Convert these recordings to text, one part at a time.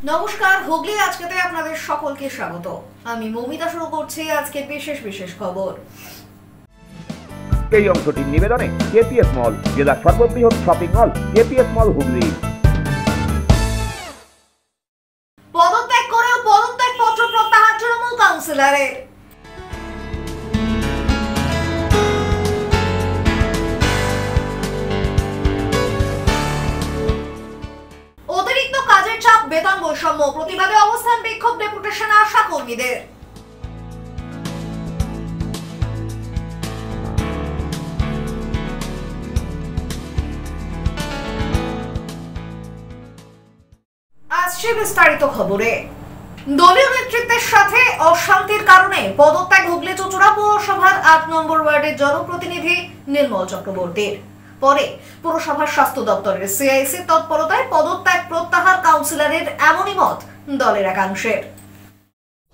নমস্কার, হুগলি আজকেতে আপনাদের সকলকে স্বাগত। আমি মৌমিতা শুরু করছি আজকের বিশেষ খবর। এই অংশটির নিবেদনে কেপিএস মল, জেলার সর্ববৃহৎ শপিং মল কেপিএস মল হুগলি। পদত্যাগ করেও পদত্যাগ পত্র প্রত্যাহার তৃণমূল কাউন্সিলরের। অতিরিক্ত কাজের চাপ, বেতন বৈষম্য প্রতিবাদে অবস্থান বিক্ষোভ, ডেপুটেশন আশা কর্মীদের। আসছে বিস্তারিত খবরে। দলীয় নেতৃত্বের সাথে অশান্তির কারণে পদত্যাগ হুগলি চুঁচুড়া পৌরসভার ৮ নম্বর ওয়ার্ডের জনপ্রতিনিধি নির্মল চক্রবর্তীর। পরে পুরসভার স্বাস্থ্য দপ্তরের সিআইসি তৎপরতায় পদত্যাগ প্রত্যাহার কাউন্সিলরের এমনই মত দলের একাংশের।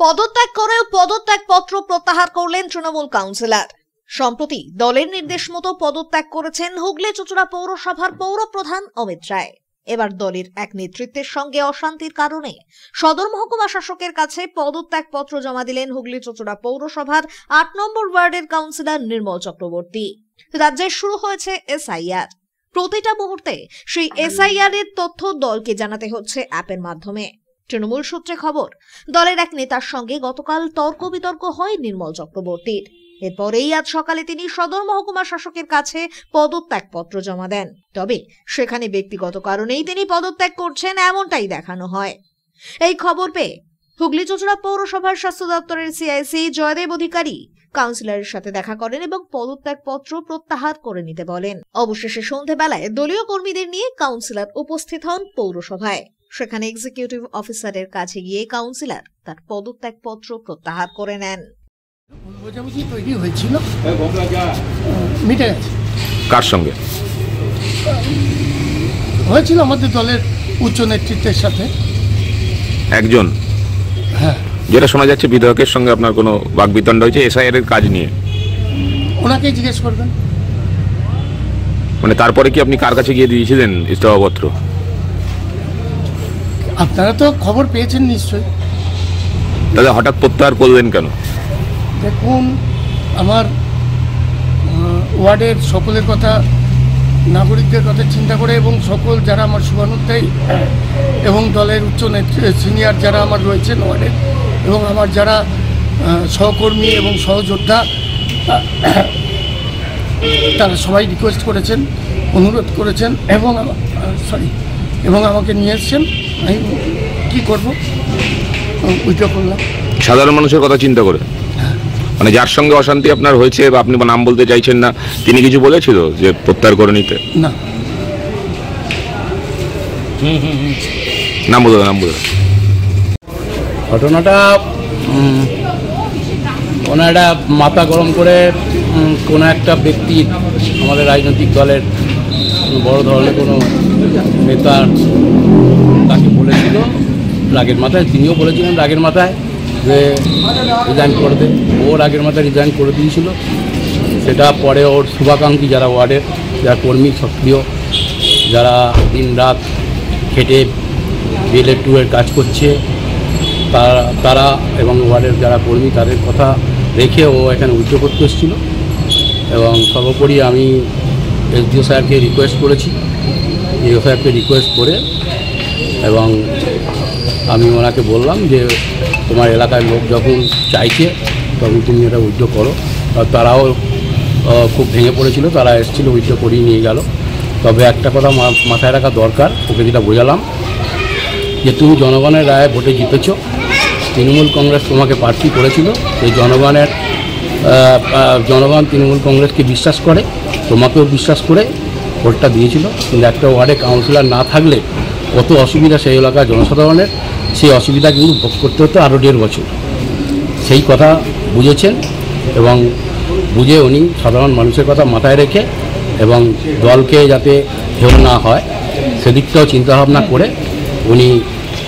পদত্যাগ করেও পদত্যাগ পত্র প্রত্যাহার করলেন তৃণমূল কাউন্সিলর। সম্প্রতি দলের নির্দেশ মতো পদত্যাগ করেছেন হুগলি চুঁচুড়া পৌরসভার পৌরপ্রধান অমিত রায়। এবার দলের এক নেতৃত্বের সঙ্গে অশান্তির কারণে সদর মহকুমা শাসকের কাছে পদত্যাগ পত্র জমা দিলেন হুগলি চুঁচুড়া পৌরসভার ৮ নম্বর ওয়ার্ডের কাউন্সিলর নির্মল চক্রবর্তী। রাজ্যে শুরু হয়েছে এসআইআর। প্রতিটা মুহূর্তে সেই এসআইআর এর তথ্য দলকে জানাতে হচ্ছে অ্যাপের মাধ্যমে। তৃণমূল সূত্রে খবর, দলের এক নেতার সঙ্গে গতকাল তর্ক বিতর্ক হয় নির্মল চক্রবর্তীর। এরপরেই আজ সকালে তিনি সদর মহকুমা শাসকের কাছে পদত্যাগ পত্র জমা দেন। তবে সেখানে ব্যক্তিগত কারণেই তিনি পদত্যাগ করছেন এমনটাই দেখানো হয়। এই খবর পেয়ে হুগলি চুঁচুড়া পৌরসভার স্বাস্থ্য দপ্তরের সিআইসি জয়দেব অধিকারী কাউন্সিলরের সাথে দেখা করেন এবং পদত্যাগ পত্র প্রত্যাহার করে নিতে বলেন। অবশেষে সন্ধ্যাবেলায় দলীয় কর্মীদের নিয়ে কাউন্সিলর উপস্থিত হন পৌরসভায়। সেখানে এক্সিকিউটিভ অফিসারের কাছে গিয়ে কাউন্সিলর তার পদত্যাগ পত্র প্রত্যাহার করে নেন। বোঝাবুঝি তৈরি হয়েছিল, মিটে গেছে। কার সঙ্গে হয়েছিল? আমাদের দলের উচ্চ নেতৃত্বের সাথে একজন। হ্যাঁ, যেটা শোনা যাচ্ছে বিধায়কের সঙ্গে আপনার কোনো বাকবিতণ্ডা হয়েছে এসআইআর এর কাজ নিয়ে। ওনাকেই জিজ্ঞেস করবেন। মানে তারপরে কি আপনি কার কাছে গিয়ে দিয়েছিলেন ইস্তফাপত্র? আপনারা তো খবর পেয়েছেন নিশ্চয়ই। তাহলে হঠাৎ প্রত্যাহার করলেন কেন? দেখুন, আমার ওয়ার্ডের সকলের কথা, নাগরিকদের কথা চিন্তা করে এবং সকল যারা আমার শুভানুধ্যায়ী এবং দলের উচ্চ সিনিয়র যারা আমার রয়েছেন ওয়ার্ডের এবং আমার যারা সহকর্মী এবং সহযোদ্ধা, তারা সবাই রিকোয়েস্ট করেছেন, অনুরোধ করেছেন এবং আমাকে নিয়ে এসছেন। আমি কী করবো, উইথড্র করলাম। সাধারণ মানুষের কথা চিন্তা করে? মানে যার সঙ্গে অশান্তি আপনার হয়েছে বা আপনি নাম বলতে চাইছেন না, তিনি কিছু বলেছিল যে প্রত্যাহার করে নিতে? না। নাম বলতে ঘটনাটা ওনারা মাথা গরম করে কোনো একটা ব্যক্তি, আমাদের রাজনৈতিক দলের বড় ধরনের কোনো নেতা তাকে বলেছিল রাগের মাথায়, তিনিও বলেছিলেন রাগের মাথায় যে রিজাইন করে দেন। ও রাগের মাথায় রিজাইন করে দিয়েছিল। সেটা পরে ওর শুভাকাঙ্ক্ষী যারা ওয়ার্ডের, যারা কর্মী সক্রিয়, যারা দিন রাত খেটে বিএলএ 2 এর কাজ করছে, তারা এবং ওয়ার্ডের যারা কর্মী, তাদের কথা রেখে ও এখানে উইথড্র করতে এসেছিলো। এবং সর্বোপরি আমি এসডিও সাহেবকে রিকোয়েস্ট করেছি, এও সাহেবকে রিকোয়েস্ট করে এবং আমি ওনাকে বললাম যে তোমার এলাকার লোক যখন চাইছে তখন তুমি এটা উইথড্র করো। তারাও খুব ভেঙে পড়েছিল, তারা এসেছিলো, উইথড্র করিয়ে নিয়ে গেল। তবে একটা কথা মাথায় রাখা দরকার, ওকে যেটা বোঝালাম যে তুমি জনগণের রায়ে ভোটে জিতেছ, তৃণমূল কংগ্রেস তোমাকে প্রার্থী করেছিল, এই জনগণ তৃণমূল কংগ্রেসকে বিশ্বাস করে, তোমাকেও বিশ্বাস করে ভোটটা দিয়েছিল। কিন্তু একটা ওয়ার্ডে কাউন্সিলর না থাকলে কত অসুবিধা সেই এলাকার জনসাধারণের, সেই অসুবিধা কিন্তু ভোগ করতে হতো আরও 1.5 বছর। সেই কথা বুঝেছেন এবং বুঝে উনি সাধারণ মানুষের কথা মাথায় রেখে এবং দলকে যাতে হেয় না হয় সেদিকটাও চিন্তাভাবনা করে উনি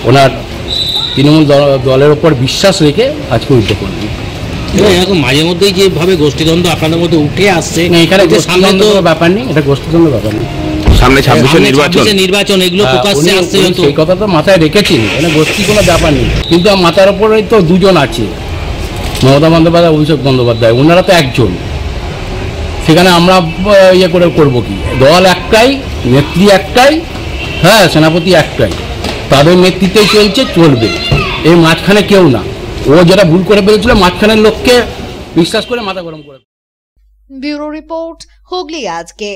ওনার তৃণমূল দলের ওপর বিশ্বাস রেখে আজকে উদ্যোগ করলেন। এরকম মাঝে মধ্যেই যেভাবে গোষ্ঠীদ্বন্দ্ব আপনাদের মধ্যে উঠে আসছে, এখানে গোষ্ঠীদ্বন্দ্ব ব্যাপার নেই, এটা গোষ্ঠীদ্বন্দ্ব ব্যাপার নেই। সামনে 26-এর নির্বাচন। নির্বাচন এগুলো প্রকাশ্যে উনি আসছে তো। সেই কথা তো মাথায় রেখেছেন, মানে গোষ্ঠী কোনো ব্যাপার নেই, কিন্তু মাথার ওপরেই তো দুজন আছে, মমতা বন্দ্যোপাধ্যায়, অভিষেক বন্দ্যোপাধ্যায়, ওনারা তো একজন। সেখানে আমরা ইয়ে করে করবো কি? দল একটাই, নেত্রী একটাই, হ্যাঁ, সেনাপতি একটাই, তাদের নেতৃত্বেই চলবে, এই মাঝখানে কেউ না। ও যেটা ভুল করে ফেলেছিল, মাঝখানের লোককে বিশ্বাস করে মাথা গরম করে। ব্যুরো রিপোর্ট, হুগলি আজকে।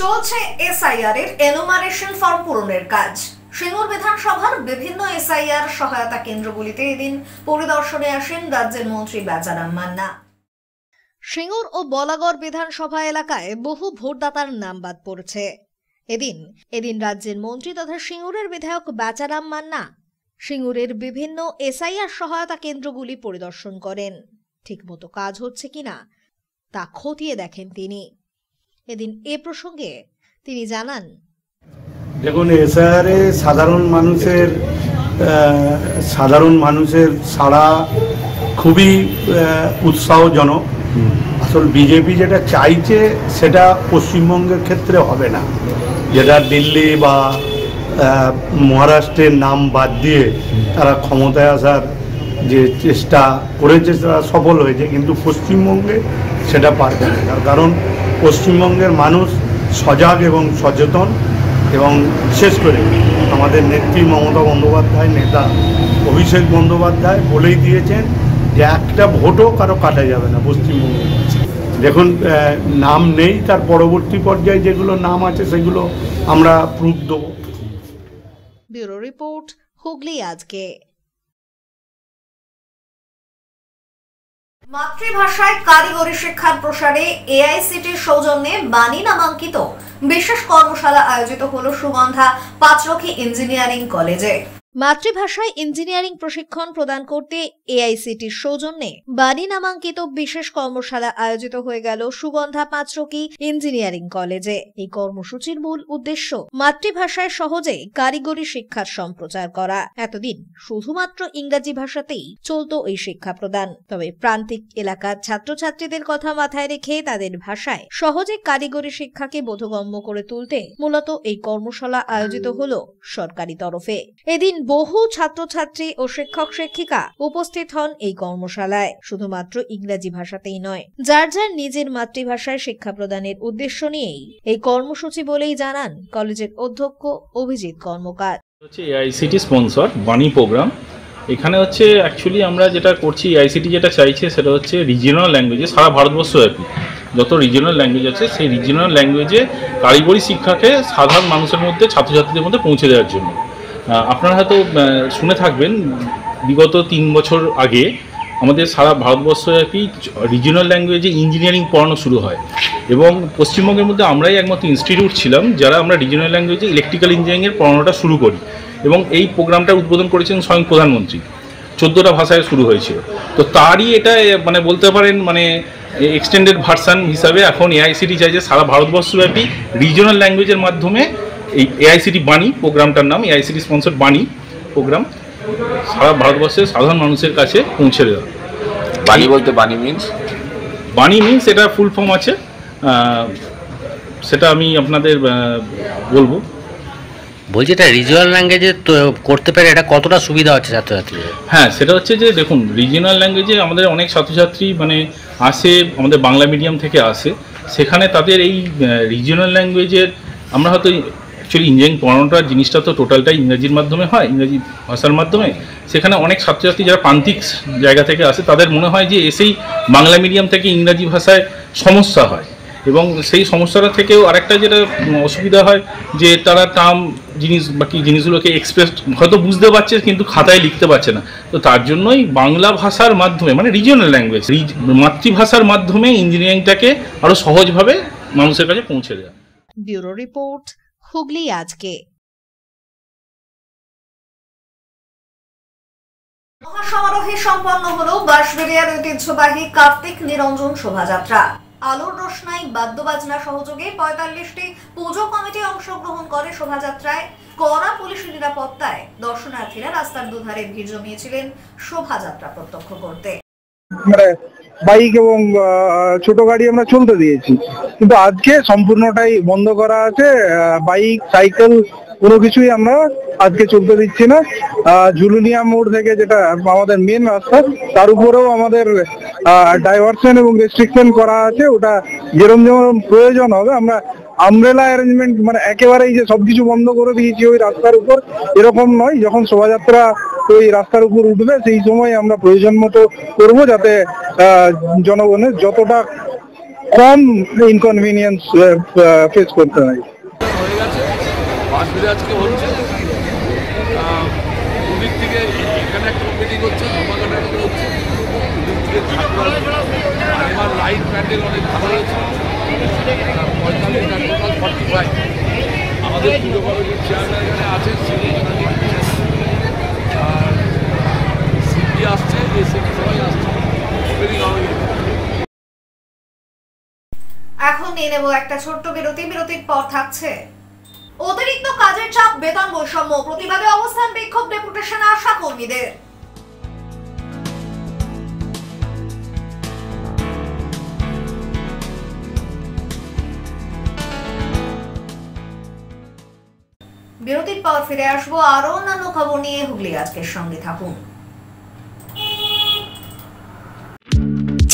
চলছে এসআইআর এর এনুমারেশন ফর্ম পূরণের কাজ। সিঙ্গুর বিধানসভার বিভিন্ন এসআইআর সহায়তা কেন্দ্রগুলিতে এদিন পরিদর্শনে আসেন রাজ্যের মন্ত্রী বেচারাম মান্না। সিঙ্গুর ও বলাগড় বিধানসভা এলাকায় বহু ভোটদাতার নাম বাদ পড়েছে। এদিন রাজ্যের মন্ত্রী তথা সিঙ্গুরের বিধায়ক বেচারাম মান্না সিঙ্গুরের বিভিন্ন এসআইআর সহায়তা কেন্দ্রগুলি পরিদর্শন করেন। ঠিকমতো কাজ হচ্ছে কিনা তা খতিয়ে দেখেন তিনি। এদিন এ প্রসঙ্গে তিনি জানান, দেখুন, এসআইআরে সাধারণ মানুষের সাড়া খুবই উৎসাহজনক। আসল বিজেপি যেটা চাইছে সেটা পশ্চিমবঙ্গের ক্ষেত্রে হবে না, যেটা দিল্লি বা মহারাষ্ট্রের নাম বাদ দিয়ে তারা ক্ষমতায় আসার যে চেষ্টা করেছে তারা সফল হয়েছে, কিন্তু পশ্চিমবঙ্গে সেটা পারবে না। তার কারণ পশ্চিমবঙ্গের মানুষ সজাগ এবং সচেতন, এবং বিশেষ করে আমাদের নেত্রী মমতা বন্দ্যোপাধ্যায়, নেতা অভিষেক বন্দ্যোপাধ্যায় বলেই দিয়েছেন যে একটা ভোটও কারো কাটা যাবে না পশ্চিমবঙ্গে। দেখুন, নাম নেই, তার পরবর্তী পর্যায়ে যেগুলো নাম আছে সেগুলো আমরা প্রুফ দেবো। ব্যুরো রিপোর্ট, হুগলি আজকে। মাতৃভাষায় কারিগরি শিক্ষার প্রসারে এআইসিটির সৌজন্যে বাণী নামাঙ্কিত বিশেষ কর্মশালা আয়োজিত হল সুগন্ধা পাঁচরখী ইঞ্জিনিয়ারিং কলেজে। মাতৃভাষায় ইঞ্জিনিয়ারিং প্রশিক্ষণ প্রদান করতে এআইসিটির সৌজন্যে বাণী নামাঙ্কিত বিশেষ কর্মশালা আয়োজিত হয়ে গেল সুগন্ধা পাঁচরখী ইঞ্জিনিয়ারিং কলেজে। এই কর্মসূচির মূল উদ্দেশ্য মাতৃভাষায় সহজে কারিগরি শিক্ষার সম্প্রচার করা। এতদিন শুধুমাত্র ইংরাজি ভাষাতেই চলত এই শিক্ষা প্রদান, তবে প্রান্তিক এলাকার ছাত্রছাত্রীদের কথা মাথায় রেখে তাদের ভাষায় সহজে কারিগরি শিক্ষাকে বোধগম্য করে তুলতে মূলত এই কর্মশালা আয়োজিত হল সরকারি তরফে। এদিন বহু ছাত্রছাত্রী ও শিক্ষক শিক্ষিকা উপস্থিত হন এই কর্মশালায়। শুধুমাত্র ইংরেজি ভাষাতেই নয়, যার যার নিজের মাতৃভাষায় শিক্ষা প্রদানের উদ্দেশ্য নিয়েই এই কর্মসূচি বলেই জানান কলেজের অধ্যক্ষ অভিজিৎ কর্মকার। এআইসিটি স্পন্সর বাণী প্রোগ্রাম। এখানে অ্যাকচুয়ালি আমরা যেটা করছি, এআইসিটি যেটা চাইছে সেটা হচ্ছে রিজিওনাল ল্যাঙ্গুয়েজে, সারা ভারতবর্ষব্যাপী যত রিজিওনাল ল্যাঙ্গুয়েজ আছে সেই রিজিওনাল ল্যাঙ্গুয়েজে কারিগরি শিক্ষাকে সাধারণ মানুষের মধ্যে, ছাত্রছাত্রীদের মধ্যে পৌঁছে দেওয়ার জন্য। আপনারা হয়তো শুনে থাকবেন, বিগত 3 বছর আগে আমাদের সারা ভারতবর্ষব্যাপী রিজিওনাল ল্যাঙ্গুয়েজে ইঞ্জিনিয়ারিং পড়ানো শুরু হয়, এবং পশ্চিমবঙ্গের মধ্যে আমরাই একমাত্র ইনস্টিটিউট ছিলাম যারা আমরা রিজিওনাল ল্যাঙ্গুয়েজে ইলেকট্রিক্যাল ইঞ্জিনিয়ারিংয়ের পড়ানোটা শুরু করি। এবং এই প্রোগ্রামটা উদ্বোধন করেছেন স্বয়ং প্রধানমন্ত্রী। 14টা ভাষায় শুরু হয়েছিল। তো তারই এটা বলতে পারেন এক্সটেন্ডেড ভার্সান হিসাবে এখন এআইসিটি চাইছে সারা ভারতবর্ষব্যাপী রিজিওনাল ল্যাঙ্গুয়েজের মাধ্যমে এই এআইসিটি বাণী প্রোগ্রামটার নাম এআইসিটি স্পন্সর বাণী প্রোগ্রাম সারা ভারতবর্ষের সাধারণ মানুষের কাছে পৌঁছে দেওয়া। বাণী বলতে বাণী মিনস এটা ফুল ফর্ম আছে, সেটা আমি আপনাদের বলবো। বলছি এটা রিজিওনাল ল্যাঙ্গুয়েজে করতে পারে, এটা কতটা সুবিধা হচ্ছে ছাত্রছাত্রীদের? হ্যাঁ, সেটা যে দেখুন, রিজিওনাল ল্যাঙ্গুয়েজে আমাদের অনেক ছাত্রছাত্রী আসে, আমাদের বাংলা মিডিয়াম থেকে আসে, সেখানে তাদের এই রিজিওনাল ল্যাঙ্গুয়েজের আমরা হয়তো অ্যাকচুয়ালি ইঞ্জিনিয়ারিং পড়ানোটার জিনিসটা তো টোটালটাই ইংরেজির মাধ্যমে হয়, ইংরেজি ভাষার মাধ্যমে। সেখানে অনেক ছাত্রছাত্রী যারা প্রান্তিক জায়গা থেকে আসে তাদের মনে হয় যে এসেই বাংলা মিডিয়াম থেকে ইংরাজি ভাষায় সমস্যা হয়, এবং সেই সমস্যাটা থেকেও আরেকটা যেটা অসুবিধা হয় যে তারা টার্ম জিনিস বাকি জিনিসগুলোকে এক্সপ্রেস হয়তো বুঝতে পারছে কিন্তু খাতায় লিখতে পারছে না। তো তার জন্যই বাংলা ভাষার মাধ্যমে রিজিওনাল ল্যাঙ্গুয়েজ মাতৃভাষার মাধ্যমে ইঞ্জিনিয়ারিংটাকে আরও সহজভাবে মানুষের কাছে পৌঁছে দেওয়া। ব্যুরো রিপোর্ট, হুগলি আজকে। মহাসমারোহে সম্পন্ন হল বাঁশবেড়িয়ার ঐতিহ্যবাহী কার্তিক নিরঞ্জন শোভাযাত্রা। আলোর রোশনাই বাদ্যবাজনা সহযোগে 45টি পুজো কমিটি অংশগ্রহণ করে শোভাযাত্রায়। কড়া পুলিশি নিরাপত্তায় দর্শনার্থীরা রাস্তার দুধারে ভিড় জমিয়েছিলেন শোভাযাত্রা প্রত্যক্ষ করতে। বাইক এবং ছোট গাড়ি আমরা চলতে দিয়েছি, কিন্তু আজকে সম্পূর্ণটাই বন্ধ করা আছে। বাইক, সাইকেল কোনো কিছুই আমরা আজকে চলতে দিচ্ছি না। জুলুনিয়া মোড় থেকে যেটা আমাদের মেন রাস্তা, তার উপরেও আমাদের ডাইভারশন এবং রেস্ট্রিকশন করা আছে। ওটা যেরকম যেমন প্রয়োজন হবে, আমরা আমব্রেলা অ্যারেঞ্জমেন্ট মানে একেবারেই যে সবকিছু বন্ধ করে দিয়েছি ওই রাস্তার উপর, এরকম নয়। যখন শোভাযাত্রা ওই রাস্তার উপর উঠবে সেই সময় আমরা প্রয়োজন মতো করবো, যাতে জনগণের যতটা কম ইনকনভিনিয়েন্স ফেস করতে হয়। আজকে হচ্ছে দুদিক থেকে এখানে একটা মিটিং হচ্ছে, ধর্মঘাটা একটা হচ্ছে, দুদিক থেকে এবার লাইট প্যান্ডেল অনেক ভালো হয়েছে। 45 আমাদের পুজো কমিটির চেয়ারম্যান এখানে আছে, আর সিপি আসছে, এসিপি সবাই আসছে। এখন নিয়ে নেব একটা ছোট্ট বিরতি। বিরতির পর থাকছে অতিরিক্ত কাজের চাপ, বেতন বৈষম্য প্রতিবাদে অবস্থান বিক্ষোভ, ডেপুটেশন আশা কর্মীদের। বিরতির পর ফিরে আসবো আরো অন্যান্য খবর নিয়ে। হুগলি আজকের সঙ্গে থাকুন।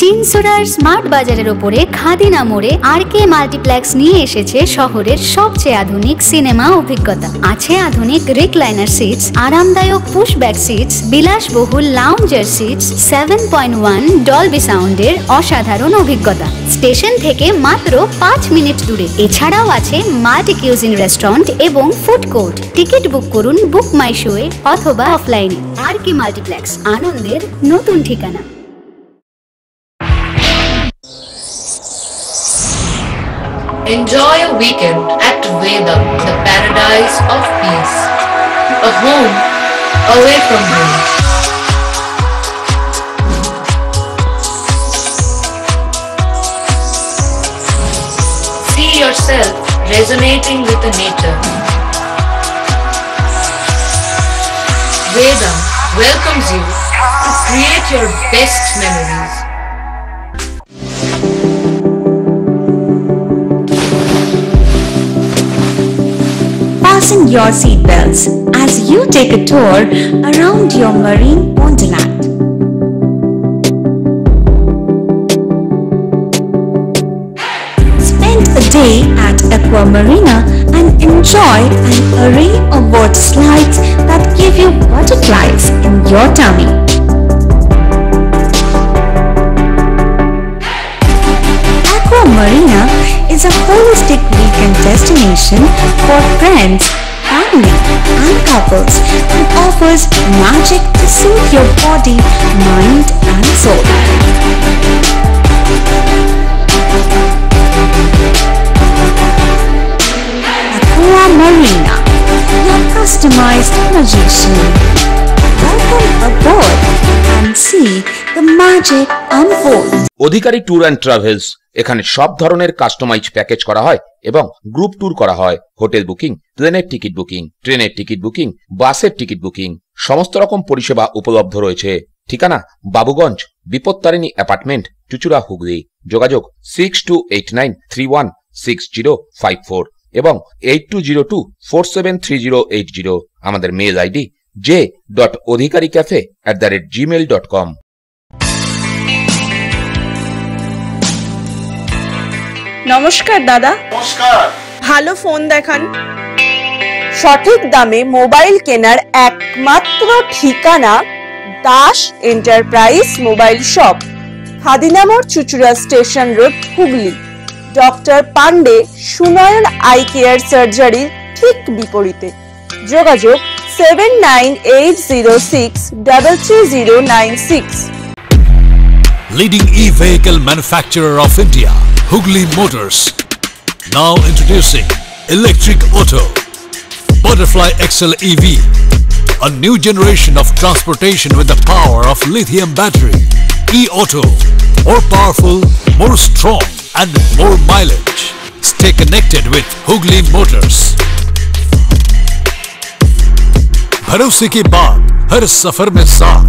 চিনসোরার স্মার্ট বাজারের উপরে খাদিনা মোড়ে আরকে মাল্টিপ্লেক্স নিয়ে এসেছে শহরের সবচেয়ে আধুনিক সিনেমা অভিজ্ঞতা। আছে আধুনিক রিক্লাইনার সিটস, আরামদায়ক পুশব্যাক সিটস, বিলাসবহুল লাউঞ্জার সিটস, 7.1 ডলবি সাউন্ডের অসাধারণ অভিজ্ঞতা। স্টেশন থেকে মাত্র 5 মিনিট দূরে। এছাড়াও আছে মাল্টি কিউজিন রেস্টুরেন্ট এবং ফুড কোর্ট। টিকিট বুক করুন বুক মাই শোয়ে অথবা অফলাইনে। আরকে মাল্টিপ্লেক্স, আনন্দের নতুন ঠিকানা। Enjoy a weekend at Vedam, the paradise of peace. A home away from home. See yourself resonating with the nature. Vedam welcomes you to create your best memories. Fasten your seatbelts as you take a tour around your marine wonderland. Spend a day at Aqua Marina and enjoy an array of water slides that give you butterflies in your tummy. Aqua Marina is a holistic weekend destination for friends, family and couples and offers magic to soothe your body, mind and soul. Aqua Marina, your customized magician. Welcome aboard and see the magic unfold. Adhikari tour and travels, এখানে সব ধরনের customise package করা হয় এবং group tour করা হয়। Hotel booking, প্লেনের ticket booking, ট্রেনের টিকিট বুকিং, বাসের টিকিট বুকিং, সমস্ত রকম পরিষেবা উপলব্ধ রয়েছে। ঠিকানা বাবুগঞ্জ, বিপত্তারিণী অ্যাপার্টমেন্ট, চুচুড়া, হুগলি। যোগাযোগ 6289316054 এবং 8202473080। আমাদের মেল আইডি j.odhikaricafe@gmail.com। নমস্কার দাদা। নমস্কার। ভালো ফোন দেখান। সঠিক দামে মোবাইল কেনার একমাত্র ঠিকানা Das enterprise mobile shop, Khadina মোড়, Chuchura station road, Hooghly. Doctor Pandey Sunayan eye care সার্জারির ঠিক বিপরীতে। যোগাযোগ 7980633096। Leading e-vehicle manufacturer of India, Hooghly Motors. Now introducing Electric Auto, Butterfly XL EV, a new generation of transportation with the power of lithium battery. E-Auto, more powerful, more strong. and more mileage. Stay connected with Hooghly Motors. भरोसे की बात हर सफर में साथ।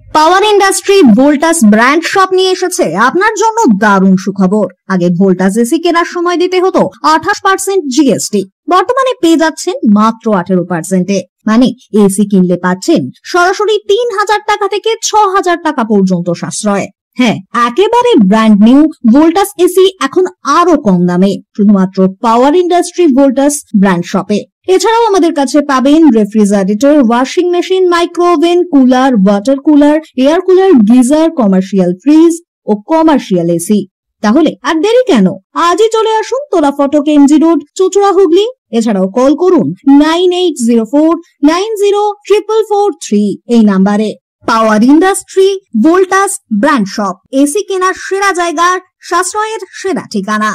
পাওয়ার industry Voltas brand shop নিয়ে এসেছে আপনার জন্য দারুণ সুখবর। আগে ভোল্টাস এসি কেনার সময় দিতে হতো 28% জিএসটি, বর্তমানে পেয়ে যাচ্ছেন মাত্র 18%। মানে এসি কিনলে পাচ্ছেন সরাসরি 3000 টাকা থেকে 6000 টাকা পর্যন্ত সাশ্রয়। হ্যাঁ, একেবারে ব্র্যান্ড নিউ ভোল্টাস এসি এখন আরো কম দামে, শুধুমাত্র পাওয়ার ইন্ডাস্ট্রি ভোল্টাস ব্র্যান্ড শপে। এছাড়াও আমাদের কাছে পাবেন refrigerator, washing machine, micro oven, cooler, water cooler, air cooler, geyser, commercial fridge ও কমার্শিয়াল এসি। তাহলে আর দেরি কেন, আজই চলে আসুন তোলা ফটক এমজি রোড, চুচুড়া, হুগলি। এছাড়াও কল করুন 9804904443 এই নাম্বারে। Power industry Voltas brand shop, AC কেনার সেরা জায়গা, সাশ্রয়ের সেরা ঠিকানা।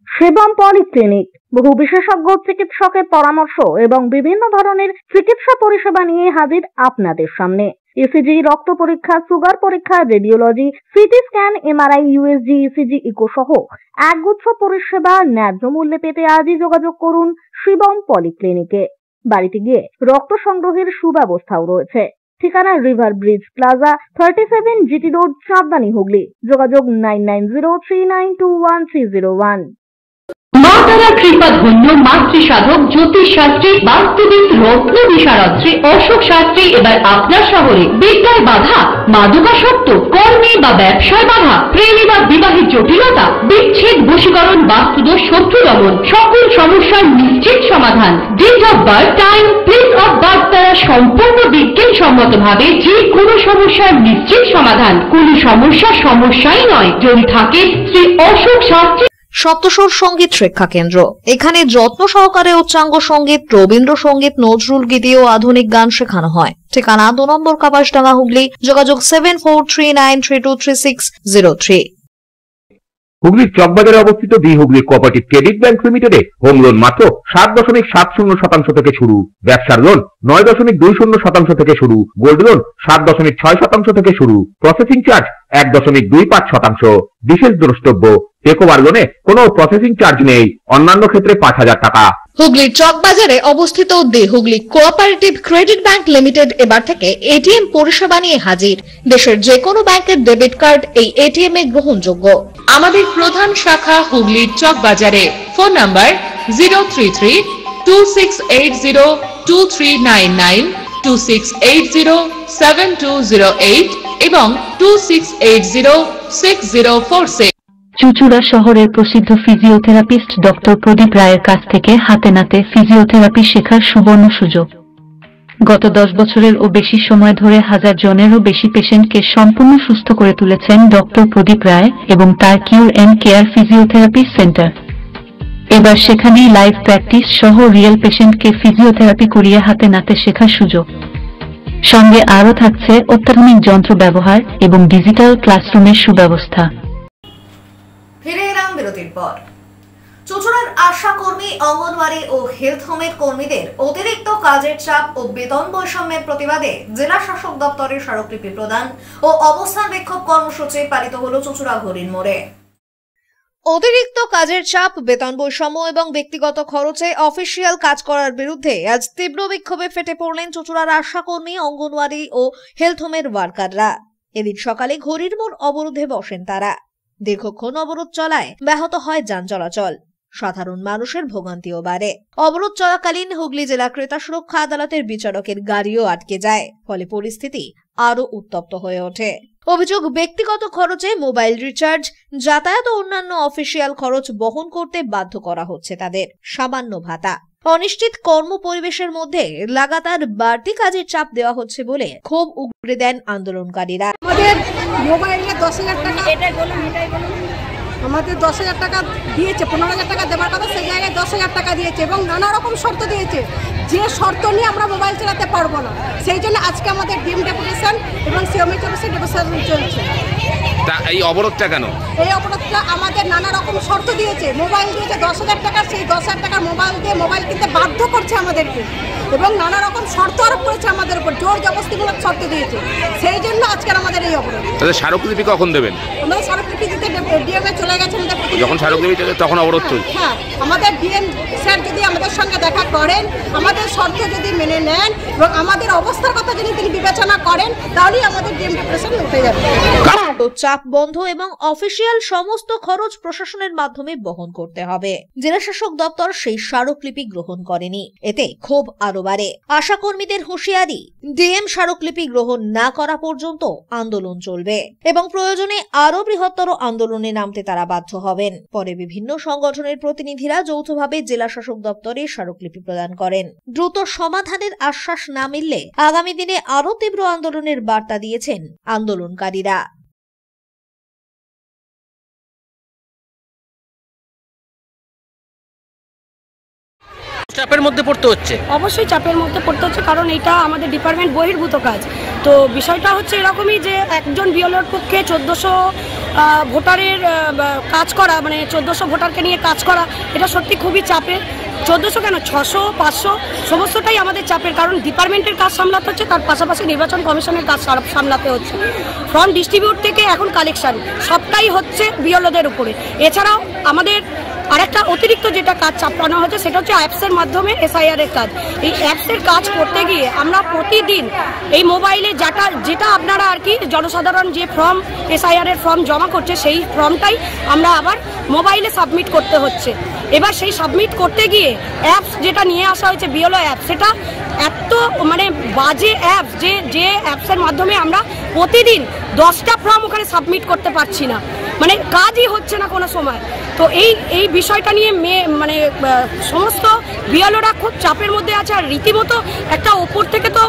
শিবম পলিক্লিনিক বহু বিশেষজ্ঞ চিকিৎসকের পরামর্শ এবং বিভিন্ন ধরনের চিকিৎসা পরিষেবা নিয়ে হাজির আপনাদের সামনে। ইসিজি, রক্ত পরীক্ষা, সুগার পরীক্ষা, radiology, CT scan, MRI, USG, ECG, echo সহ একগুচ্ছ পরিষেবা ন্যায্য মূল্যে পেতে আজই যোগাযোগ করুন শিবম পলিক্লিনিকে। বাড়িতে গিয়ে রক্ত সংগ্রহের সুব্যবস্থাও রয়েছে। ঠিকানা river bridge plaza, 37 GT road, Chandbani, Hooghly. যোগাযোগ 9903921301। মা তারা কৃপা ধন্য মাতৃ সাধক, জ্যোতিষ শাস্ত্রী, বাস্তুবিদ, রত্ন বিশারদ শ্রী অশোক শাস্ত্রী এবার আপনার শহরে। বিদ্যায় বাধা, মাদকাসক্ত, কর্মে বা ব্যবসায় বাধা, প্রেমে বা বিবাহের জটিলতা, বিচ্ছেদ, বশীকরণ, বাস্তুদোষ, শত্রু দমন, সকল সমস্যার নিশ্চিত সমাধান। Date of birth, time, place of birth দ্বারা সম্পূর্ণ বিজ্ঞানসম্মত ভাবে যে কোনো সমস্যার নিশ্চিত সমাধান। কোন সমস্যাই নয় যদি থাকে শ্রী অশোক শাস্ত্রী। সপ্তস্বর সঙ্গীত শিক্ষা কেন্দ্র, এখানে যত্ন সহকারে উচ্চাঙ্গ সঙ্গীত, রবীন্দ্রসঙ্গীত, নজরুল গীতি ও আধুনিক গান শেখানো হয়। ঠিকানা 2 নম্বর কাপাসডাঙ্গা, হুগলি। যোগাযোগ 7439323603। হুগলির চকবাজারে অবস্থিত the Hooghly cooperative credit bank লিমিটেডে হোম লোন মাত্র 7.70% থেকে শুরু, ব্যবসার লোন 9.20% থেকে শুরু, গোল্ড লোন 7.6% থেকে শুরু, প্রসেসিং চার্জ 1.25%। বিশেষ দ্রষ্টব্য, টেকওভার লোনে কোনো প্রসেসিং চার্জ নেই, অন্যান্য ক্ষেত্রে 5000 টাকা। হুগলির চকবাজারে অবস্থিত the Hooghly cooperative credit bank limited এবার থেকে এটিএম পরিষেবা নিয়ে হাজির। দেশের যে কোনো ব্যাংকের ডেবিট কার্ড এই এটিএম এ গ্রহণযোগ্য। আমাদের প্রধান শাখা হুগলির চকবাজারে। ফোন নাম্বার 033-2680-2399, 2680-7208 এবং 2680-6046। চুচুড়া শহরের প্রসিদ্ধ ফিজিওথেরাপিস্ট ডক্টর প্রদীপ রায়ের কাছ থেকে হাতে নাতে ফিজিওথেরাপি শেখার সুবর্ণ সুযোগ। গত 10 বছরের ও বেশি সময় ধরে 1000 জনেরও বেশি পেশেন্টকে সম্পূর্ণ সুস্থ করে তুলেছেন ডক্টর প্রদীপ রায় এবং তার কিউর এন্ড কেয়ার ফিজিওথেরাপি সেন্টার। এবার সেখানেই লাইভ প্র্যাকটিস সহ রিয়েল পেশেন্টকে ফিজিওথেরাপি করিয়ে হাতে নাতে শেখার সুযোগ। সঙ্গে আরও থাকছে অত্যাধুনিক যন্ত্র ব্যবহার এবং ডিজিটাল ক্লাসরুমের সুব্যবস্থা। ফিরে এলাম বিরতির পর। চুচুড়ার আশা কর্মী, অঙ্গনওয়াড়ি ও হেলথ হোমের কর্মীদের অতিরিক্ত কাজের চাপ ও বেতন বৈষম্যের প্রতিবাদে জেলা শাসক দপ্তরের স্মারকলিপি প্রদান ও অবস্থান বিক্ষোভ কর্মসূচি পালিত হল চুচুড়া ঘড়ির মোড়ে। অতিরিক্ত কাজের চাপ, বেতন বৈষম্য এবং ব্যক্তিগত খরচে অফিসিয়াল কাজ করার বিরুদ্ধে আজ তীব্র বিক্ষোভে ফেটে পড়লেন চুচুড়ার আশা কর্মী, অঙ্গনওয়াড়ি ও হেলথ হোমের ওয়ার্কাররা। এদিন সকালে ঘড়ির মোড় অবরোধে বসেন তারা। দীর্ঘক্ষণ অবরোধ চলায় ব্যাহত হয় যান চলাচল, সাধারণ মানুষের ভোগান্তিও বাড়ে। অবরোধ চলাকালীন হুগলি জেলা ক্রেতা সুরক্ষা আদালতের বিচারকের গাড়িও আটকে যায়, ফলে পরিস্থিতি আরো উত্তপ্ত হয়ে ওঠে। অভিযোগ, ব্যক্তিগত খরচে মোবাইল রিচার্জ, যাতায়াত ও অন্যান্য অফিসিয়াল খরচ বহন করতে বাধ্য করা হচ্ছে তাদের সামান্য ভাতা। অনিশ্চিত কর্ম পরিবেশের মধ্যে লাগাতার বাড়তি কাজের চাপ দেওয়া হচ্ছে বলে ক্ষোভ উগরে দেন আন্দোলনকারীরা। আমাদের মোবাইলে 10,000 টাকা, আমাদের 10,000 টাকা দিয়েছে, 15,000 টাকা দেওয়ার কথা সেই জায়গায় 10,000 টাকা দিয়েছে এবং নানা রকম শর্ত দিয়েছে, যে শর্ত নিয়ে আমরা মোবাইল চালাতে পারবো না। সেই জন্য আজকে আমাদের ডিম ডেপুটেশন এবং সিএমএইচ অফিসে ডেপুটেশন চলছে। তা এই অবরোধটা কেন? এই অবরোধটা আমাদের নানা রকম শর্ত দিয়েছে, মোবাইল দিয়েছে 10,000 টাকা, সেই 10,000 টাকার মোবাইল দিয়ে মোবাইল কিনতে বাধ্য করছে আমাদেরকে এবং নানা রকম শর্ত আরোপ করেছে আমাদের উপর, জোর জবরদস্তিমূলক শর্ত দিয়েছে। সেই জন্য আজকের আমাদের এই অবরোধ। তাহলে স্মারকলিপি কখন দেবেন? আমাদের স্মারকলিপি দিতে ডিএম চলে গেছে। যখন স্মারকলিপি তখন অবরোধ চলছে। হ্যাঁ, আমাদের ডিএম স্যার যদি আমাদের সঙ্গে দেখা করেন, আমাদের শর্ত যদি মেনে নেন এবং আমাদের অবস্থার কথা যদি তিনি বিবেচনা করেন, তাহলেই আমাদের ডিএম ডিপ্রেশন উঠে যাবে। চাপ বন্ধ এবং অফিসিয়াল সমস্ত খরচ প্রশাসনের মাধ্যমে বহন করতে হবে। জেলা শাসক দপ্তর সেই স্মারকলিপি গ্রহণ করেনি, এতে ক্ষোভ আরো বাড়ে। আশাকর্মীদের হুঁশিয়ারি, ডিএম স্মারকলিপি গ্রহণ না করা পর্যন্ত আন্দোলন চলবে এবং প্রয়োজনে আরো বৃহত্তর আন্দোলনে নামতে তারা বাধ্য হবেন। পরে বিভিন্ন সংগঠনের প্রতিনিধিরা যৌথভাবে জেলা শাসক দপ্তরে স্মারকলিপি প্রদান করেন। দ্রুত সমাধানের আশ্বাস না মিললে আগামী দিনে আরো তীব্র আন্দোলনের বার্তা দিয়েছেন আন্দোলনকারীরা। চাপের মধ্যে পড়তে হচ্ছে, অবশ্যই চাপের মধ্যে পড়তে হচ্ছে, কারণ এটা আমাদের ডিপার্টমেন্ট বহির্ভূত কাজ। তো বিষয়টা হচ্ছে এরকমই যে একজন বিএলওর পক্ষে 1400 ভোটারের কাজ করা, মানে 1400 ভোটারকে নিয়ে কাজ করা, এটা সত্যি খুবই চাপের। 1400 কেন, 600 500 সমস্তটাই আমাদের চাপের, কারণ ডিপার্টমেন্টের কাজ সামলাতে হচ্ছে, তার পাশাপাশি নির্বাচন কমিশনের কাজ সামলাতে হচ্ছে। ফর্ম ডিস্ট্রিবিউট থেকে এখন কালেকশন সবটাই হচ্ছে বিএলওদের উপরে। এছাড়াও আমাদের আরেকটা অতিরিক্ত যেটা কাজ চাপানো হচ্ছে সেটা হচ্ছে অ্যাপসের মাধ্যমে এসআইআর এর কাজ। এই অ্যাপসের কাজ করতে গিয়ে আমরা প্রতিদিন এই মোবাইলে যেটা আপনারা আর কি জনসাধারণ যে ফর্ম এসআইআর এর ফর্ম জমা করছে, সেই ফর্মটাই আমরা আবার মোবাইলে সাবমিট করতে হচ্ছে। এবার সেই সাবমিট করতে গিয়ে অ্যাপস যেটা নিয়ে আসা হয়েছে বিএলও অ্যাপ, সেটা এত মানে বাজে অ্যাপস যে অ্যাপসের মাধ্যমে আমরা প্রতিদিন 10টা ফর্ম ওখানে সাবমিট করতে পারছি না, মানে কাজই হচ্ছে না কোনো সময়। তো এই বিষয়টা নিয়ে মানে সমস্ত বিএলওরা খুব চাপের মধ্যে আছে। আর রীতিমতো একটা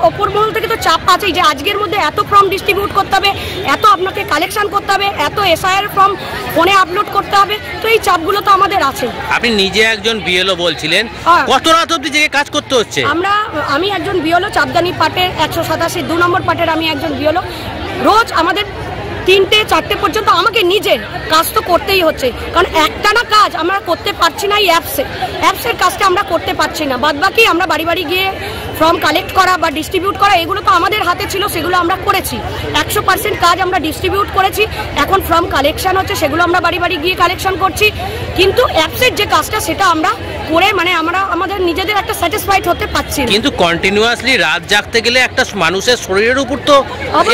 ওপর মহল থেকে তো চাপ আছেই যে আজকের মধ্যে এত ফর্ম ডিস্ট্রিবিউট করতে হবে, এত আপনাকে কালেকশন করতে হবে, এত এসআইআর ফর্ম ফোনে আপলোড করতে হবে। তো এই চাপগুলো তো আমাদের আছে। আপনি নিজে একজন বিএলও বলছিলেন, কত রাত অবধি জেগে কাজ করতে হচ্ছে? আমি একজন বিএলও, চাপদানি পাটের 187 2 নম্বর পাটের আমি একজন বিএলও। রোজ আমাদের 3টে 4টে পর্যন্ত আমাকে নিজের কাজ তো করতেই হচ্ছে, কারণ একটানা কাজ আমরা করতে পারছি না। এই অ্যাপসের কাজটা আমরা করতে পারছি না। বাদবাকি আমরা বাড়ি বাড়ি গিয়ে ফর্ম কালেক্ট করা বা ডিস্ট্রিবিউট করা, এগুলো তো আমাদের হাতে ছিল, সেগুলো আমরা করেছি। 100% কাজ আমরা ডিস্ট্রিবিউট করেছি। এখন ফর্ম কালেকশন হচ্ছে, সেগুলো আমরা বাড়ি বাড়ি গিয়ে কালেকশন করছি। কিন্তু অ্যাপসের যে কাজটা সেটা আমরা করে মানে আমরা আমাদের নিজেদের একটা স্যাটিসফাইড হতে পারছি না। কিন্তু কন্টিনিউয়াসলি রাত জাগতে গেলে একটা মানুষের শরীরের উপর তো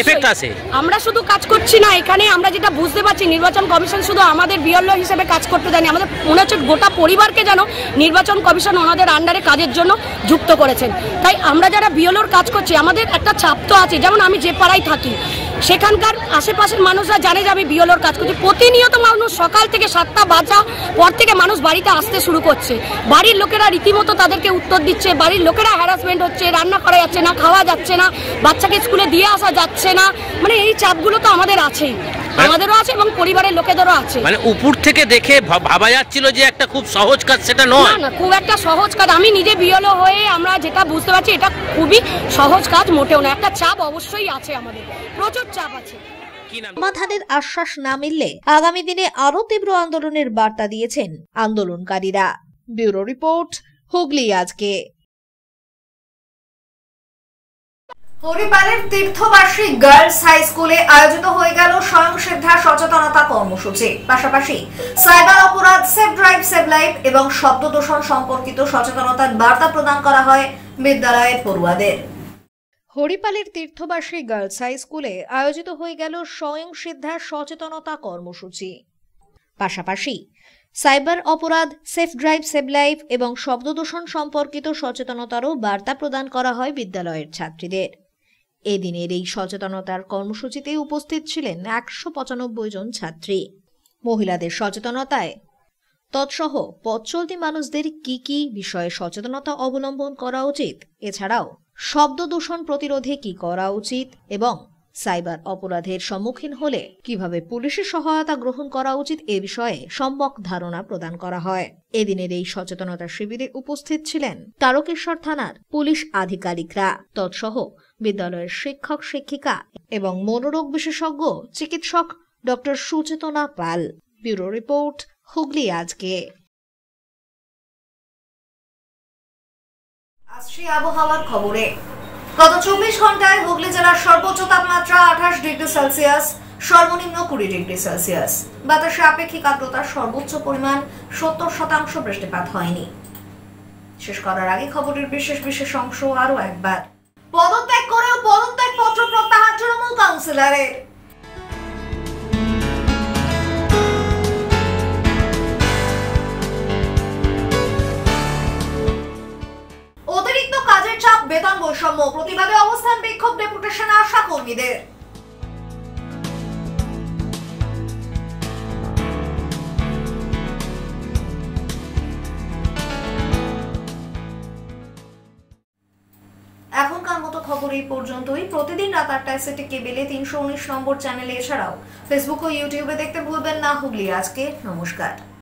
এফেক্ট আসে। আমরা শুধু কাজ করছি না, এখানে আমরা যেটা বুঝতে পারছি, নির্বাচন কমিশন শুধু আমাদের বিএলও হিসেবে কাজ করতে দেয়নি, আমাদের মনে হচ্ছে গোটা পরিবারকে যেন নির্বাচন কমিশন ওনাদের আন্ডারে কাজের জন্য যুক্ত করেছেন। তাই আমরা যারা বিএলওর কাজ করছি, আমাদের একটা চাপ তো আছে। যেমন আমি যে পাড়ায় থাকি, সেখানকার আশেপাশের মানুষরা জানে যে আমি বিএলওর কাজ করছি। প্রতিনিয়ত মানুষ সকাল থেকে 7টা বাজা পর থেকে মানুষ বাড়িতে আসতে শুরু করছে। বাড়ির লোকেরা রীতিমতো তাদেরকে উত্তর দিচ্ছে, বাড়ির লোকেরা হ্যারাসমেন্ট হচ্ছে, রান্না করা যাচ্ছে না, খাওয়া যাচ্ছে না, বাচ্চাকে স্কুলে দিয়ে আসা যাচ্ছে না। মানে এই চাপগুলো তো আমাদের আছেই, আমাদেরও আছে এবং পরিবারের লোকেদেরও আছে। মানে উপর থেকে দেখে ভাবা যাচ্ছিল যে একটা খুব সহজ কাজ, সেটা নয়। না, খুব একটা সহজ কাজ। আমি নিজে বিএলও হয়ে আমরা যেটা বুঝতে পারছি, এটা খুবই সহজ কাজ মোটেও না। একটা চাপ অবশ্যই আছে, আমাদের প্রচুর চাপ আছে। সমাধানের আশ্বাস না মিললে আগামী দিনে আরো তীব্র আন্দোলনের বার্তা দিয়েছেন আন্দোলনকারীরা। ব্যুরো রিপোর্ট, হুগলি আজকে। হরিপালের তীর্থবাসী গার্লস হাই স্কুলে আয়োজিত হয়ে গেল স্বয়ংসিদ্ধা সচেতনতা কর্মসূচি। পাশাপাশি সাইবার অপরাধ, সেভ ড্রাইভ সেভ লাইফ এবং শব্দ দূষণ সম্পর্কিত সচেতনতার বার্তা প্রদান করা হয় বিদ্যালয়ের পড়ুয়াদের। হরিপালের তীর্থবাসী গার্লস হাই স্কুলে আয়োজিত হয়ে গেল স্বয়ংসিদ্ধা সচেতনতা কর্মসূচি। পাশাপাশি সাইবার অপরাধ, সেফ ড্রাইভ সেভ লাইফ এবং শব্দ দূষণ সম্পর্কিত সচেতনতারও বার্তা প্রদান করা হয় বিদ্যালয়ের ছাত্রীদের। এদিনের এই সচেতনতার কর্মসূচিতে উপস্থিত ছিলেন 195 জন ছাত্রী। মহিলাদের সচেতনতায় তৎসহ পথ চলতি মানুষদের কি কি বিষয়ে সচেতনতা অবলম্বন করা উচিত, এছাড়াও শব্দ দূষণ প্রতিরোধে কি করা উচিত এবং সাইবার অপরাধের সম্মুখীন হলে কিভাবে পুলিশের সহায়তা গ্রহণ করা উচিত এ বিষয়ে সম্যক ধারণা প্রদান করা হয়। এদিনের এই সচেতনতা শিবিরে উপস্থিত ছিলেন তারকেশ্বর থানার পুলিশ আধিকারিকরা, তৎসহ বিদ্যালয়ের শিক্ষক শিক্ষিকা এবং মনোরোগ বিশেষজ্ঞ চিকিৎসক ডক্টর সুচেতনা পাল। ব্যুরো রিপোর্ট, হুগলি আজকে। আসছি আবহাওয়ার খবরে। গত 24 ঘন্টায় হুগলি জেলার সর্বোচ্চ তাপমাত্রা 28 ডিগ্রি সেলসিয়াস, সর্বনিম্ন 20 ডিগ্রি সেলসিয়াস। বাতাসে আপেক্ষিক আর্দ্রতার সর্বোচ্চ পরিমাণ 70%। বৃষ্টিপাত হয়নি। শেষ করার আগে খবরের বিশেষ অংশ আরো একবার। পদত্যাগ করেও পদত্যাগ পত্র প্রত্যাহার তৃণমূল কাউন্সিলরের। অতিরিক্ত কাজের চাপ, বেতন বৈষম্য প্রতিবাদে অবস্থান বিক্ষোভ, ডেপুটেশন আশা কর্মীদের। এখনকার মতো খবর এই পর্যন্তই। প্রতিদিন রাত 8টায় সিটি কেবেলে 319 নম্বর চ্যানেলে, এছাড়াও ফেসবুক ও ইউটিউবে দেখতে ভুলবেন না হুগলি আজকে। নমস্কার।